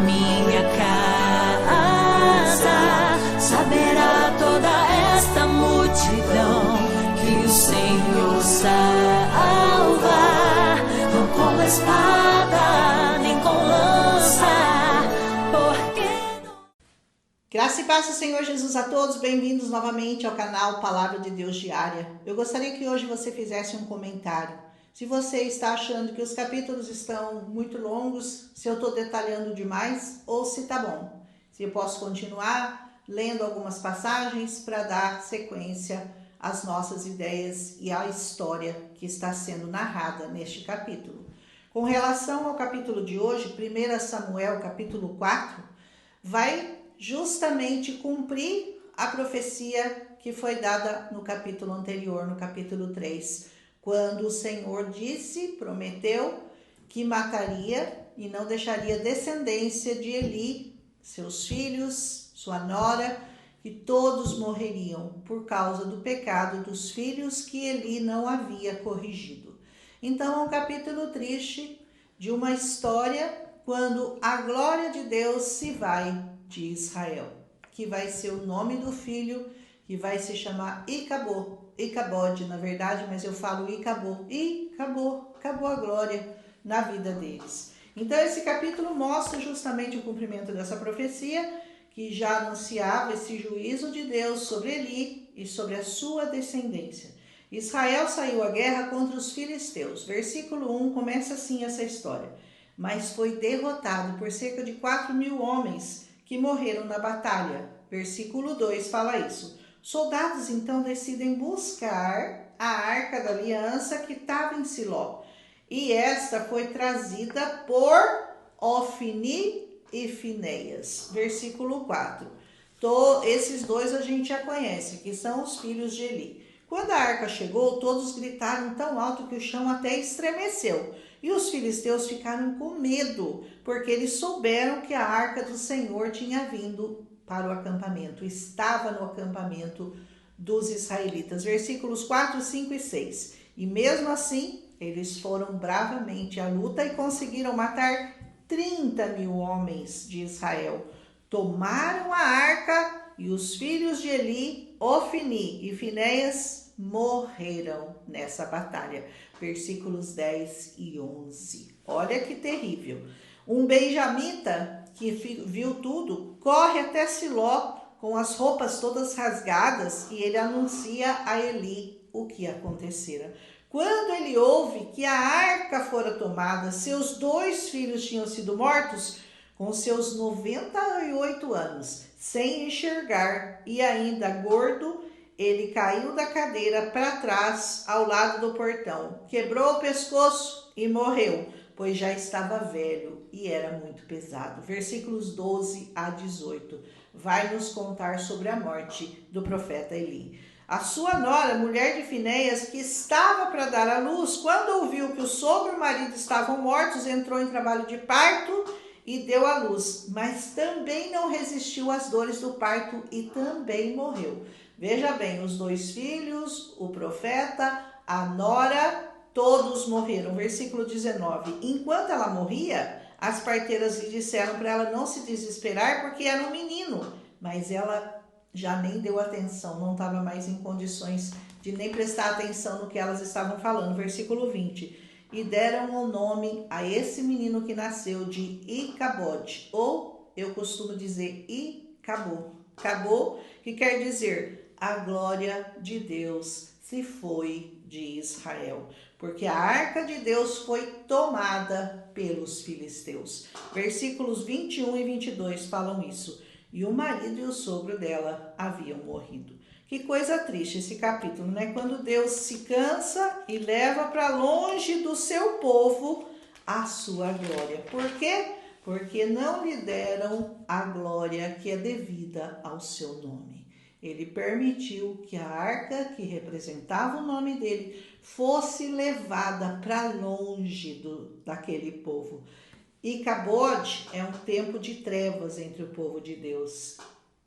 minha casa saberá toda esta multidão que o Senhor salva, não com espada nem com lança, porque Graça e paz do Senhor Jesus a todos, bem-vindos novamente ao canal Palavra de Deus Diária. Eu gostaria que hoje você fizesse um comentário. Se você está achando que os capítulos estão muito longos, se eu estou detalhando demais ou se está bom. Se eu posso continuar lendo algumas passagens para dar sequência às nossas ideias e à história que está sendo narrada neste capítulo. Com relação ao capítulo de hoje, 1 Samuel capítulo 4, vai justamente cumprir a profecia que foi dada no capítulo anterior, no capítulo 3, quando o Senhor prometeu que mataria e não deixaria descendência de Eli, seus filhos, sua nora, que todos morreriam por causa do pecado dos filhos que Eli não havia corrigido. Então é um capítulo triste de uma história quando a glória de Deus se vai de Israel, que vai ser o nome do filho, que vai se chamar Icabode, na verdade, mas eu falo Icabô. E acabou a glória na vida deles. Então esse capítulo mostra justamente o cumprimento dessa profecia, que já anunciava esse juízo de Deus sobre Eli e sobre a sua descendência. Israel saiu à guerra contra os filisteus. Versículo 1 começa assim essa história. Mas foi derrotado por cerca de 4.000 homens que morreram na batalha. Versículo 2 fala isso. Soldados então decidem buscar a Arca da Aliança que estava em Siló. E esta foi trazida por Ofni e Finéias. Versículo 4. Esses dois a gente já conhece, que são os filhos de Eli. Quando a arca chegou, todos gritaram tão alto que o chão até estremeceu. E os filisteus ficaram com medo, porque eles souberam que a arca do Senhor tinha vindo para o acampamento, estava no acampamento dos israelitas. Versículos 4, 5 e 6. E mesmo assim, eles foram bravamente à luta e conseguiram matar 30.000 homens de Israel. Tomaram a arca e os filhos de Eli, Ofni e Finéias, morreram nessa batalha. Versículos 10 e 11. Olha que terrível. Um benjamita que viu tudo, corre até Siló com as roupas todas rasgadas e ele anuncia a Eli o que acontecera. Quando ele ouve que a arca fora tomada, seus 2 filhos tinham sido mortos, com seus 98 anos, sem enxergar e ainda gordo, ele caiu da cadeira para trás ao lado do portão, quebrou o pescoço e morreu, pois já estava velho e era muito pesado. Versículos 12 a 18 vai nos contar sobre a morte do profeta Eli. A sua nora, mulher de Finéias, que estava para dar à luz, quando ouviu que o sogro e o marido estavam mortos, entrou em trabalho de parto e deu à luz, mas também não resistiu às dores do parto e também morreu. Veja bem, os 2 filhos, o profeta, a nora, todos morreram. Versículo 19. Enquanto ela morria, as parteiras lhe disseram para ela não se desesperar porque era um menino. Mas ela já nem deu atenção, não estava mais em condições de nem prestar atenção no que elas estavam falando. Versículo 20. E deram o nome a esse menino que nasceu de Icabode, ou eu costumo dizer Icabô. Cabô, que quer dizer a glória de Deus se foi de Israel, porque a arca de Deus foi tomada pelos filisteus. Versículos 21 e 22 falam isso. E o marido e o sogro dela haviam morrido. Que coisa triste esse capítulo, né? Quando Deus se cansa e leva para longe do seu povo a sua glória. Por quê? Porque não lhe deram a glória que é devida ao seu nome. Ele permitiu que a arca, que representava o nome dele, fosse levada para longe daquele povo. Icabode é um tempo de trevas entre o povo de Deus.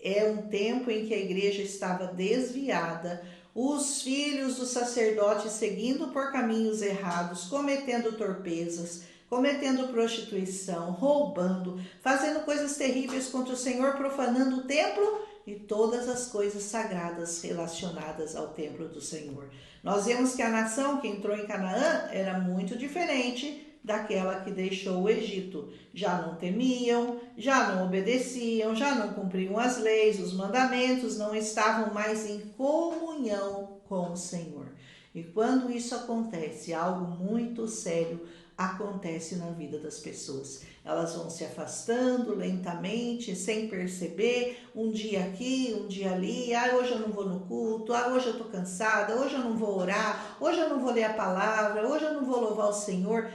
É um tempo em que a igreja estava desviada, os filhos dos sacerdotes seguindo por caminhos errados, cometendo torpezas, cometendo prostituição, roubando, fazendo coisas terríveis contra o Senhor, profanando o templo e todas as coisas sagradas relacionadas ao templo do Senhor. Nós vemos que a nação que entrou em Canaã era muito diferente daquela que deixou o Egito. Já não temiam, já não obedeciam, já não cumpriam as leis, os mandamentos, não estavam mais em comunhão com o Senhor. E quando isso acontece, algo muito sério acontece na vida das pessoas. Elas vão se afastando lentamente, sem perceber, um dia aqui, um dia ali, hoje eu não vou no culto, hoje eu estou cansada, hoje eu não vou orar, hoje eu não vou ler a palavra, hoje eu não vou louvar o Senhor.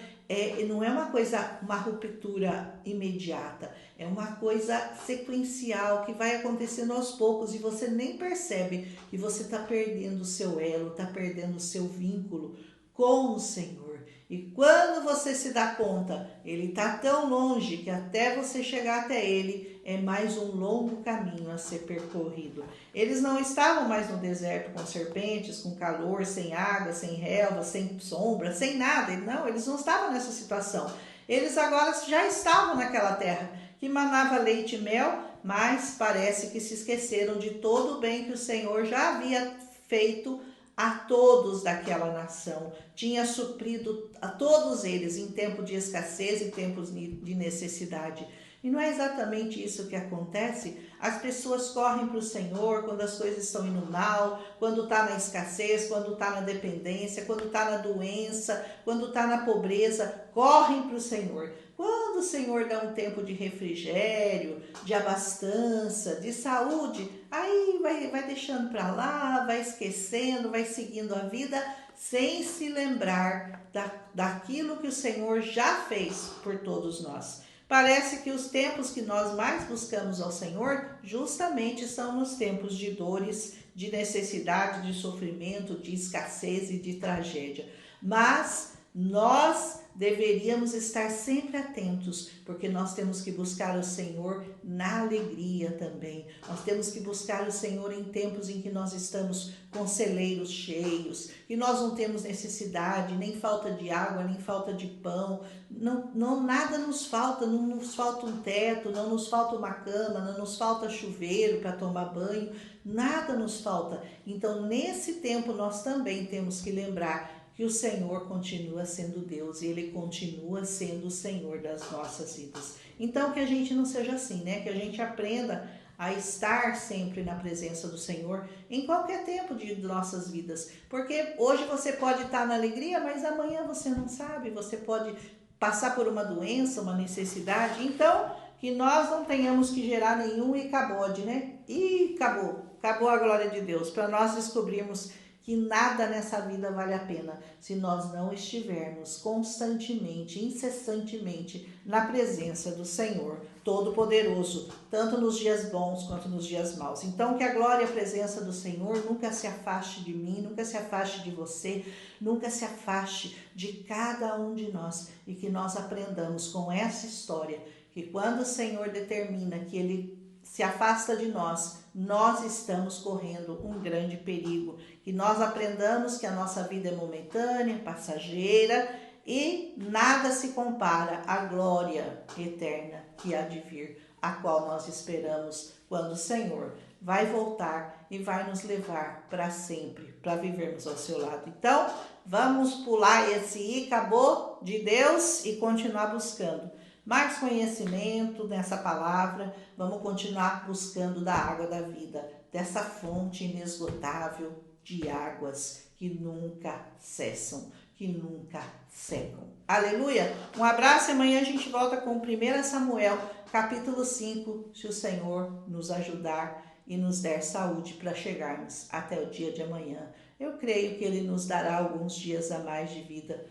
Não é uma ruptura imediata, é uma coisa sequencial que vai acontecendo aos poucos e você nem percebe que você está perdendo o seu elo, está perdendo o seu vínculo com o Senhor. E quando você se dá conta, ele está tão longe que até você chegar até ele é mais um longo caminho a ser percorrido. Eles não estavam mais no deserto com serpentes, com calor, sem água, sem relva, sem sombra, sem nada. Não, eles não estavam nessa situação. Eles agora já estavam naquela terra que manava leite e mel, mas parece que se esqueceram de todo o bem que o Senhor já havia feito a todos daquela nação, tinha suprido a todos eles em tempo de escassez e tempos de necessidade. E não é exatamente isso que acontece? As pessoas correm para o Senhor quando as coisas estão indo mal, quando está na escassez, quando está na dependência, quando está na doença, quando está na pobreza, correm para o Senhor. Quando o Senhor dá um tempo de refrigério, de abastança, de saúde, aí vai deixando para lá, vai esquecendo, vai seguindo a vida, sem se lembrar daquilo que o Senhor já fez por todos nós. Parece que os tempos que nós mais buscamos ao Senhor justamente são nos tempos de dores, de necessidade, de sofrimento, de escassez e de tragédia. Mas nós deveríamos estar sempre atentos, porque nós temos que buscar o Senhor na alegria também. Nós temos que buscar o Senhor em tempos em que nós estamos com celeiros cheios, que nós não temos necessidade, nem falta de água, nem falta de pão, nada nos falta, não nos falta um teto, não nos falta uma cama, não nos falta chuveiro para tomar banho, nada nos falta. Então, nesse tempo, nós também temos que lembrar que o Senhor continua sendo Deus e Ele continua sendo o Senhor das nossas vidas. Então, que a gente não seja assim, né? Que a gente aprenda a estar sempre na presença do Senhor em qualquer tempo de nossas vidas. Porque hoje você pode estar na alegria, mas amanhã você não sabe. Você pode passar por uma doença, uma necessidade. Então, que nós não tenhamos que gerar nenhum icabode, né? E acabou a glória de Deus. Para nós descobrirmos que nada nessa vida vale a pena se nós não estivermos constantemente, incessantemente na presença do Senhor Todo-Poderoso, tanto nos dias bons quanto nos dias maus. Então, que a glória e a presença do Senhor nunca se afaste de mim, nunca se afaste de você, nunca se afaste de cada um de nós e que nós aprendamos com essa história que quando o Senhor determina que Ele se afasta de nós, nós estamos correndo um grande perigo. Que nós aprendamos que a nossa vida é momentânea, passageira e nada se compara à glória eterna que há de vir, a qual nós esperamos quando o Senhor vai voltar e vai nos levar para sempre, para vivermos ao seu lado. Então, vamos pular esse acabou de Deus e continuar buscando mais conhecimento nessa palavra. Vamos continuar buscando da água da vida, dessa fonte inesgotável de águas que nunca cessam, que nunca secam. Aleluia! Um abraço e amanhã a gente volta com 1 Samuel, capítulo 5, se o Senhor nos ajudar e nos der saúde para chegarmos até o dia de amanhã. Eu creio que Ele nos dará alguns dias a mais de vida,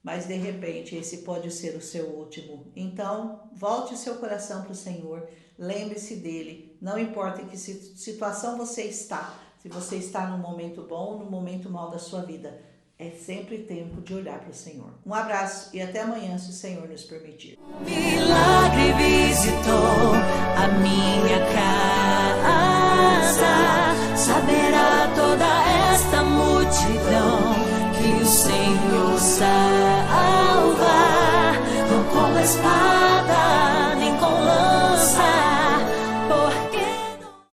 mas de repente esse pode ser o seu último. Então, volte o seu coração para o Senhor, lembre-se dele, não importa em que situação você está, se você está no momento bom ou no momento mau da sua vida, é sempre tempo de olhar para o Senhor. Um abraço e até amanhã, se o Senhor nos permitir. Milagre visitou a minha casa, saberá toda esta multidão que o Senhor salva. és Pai.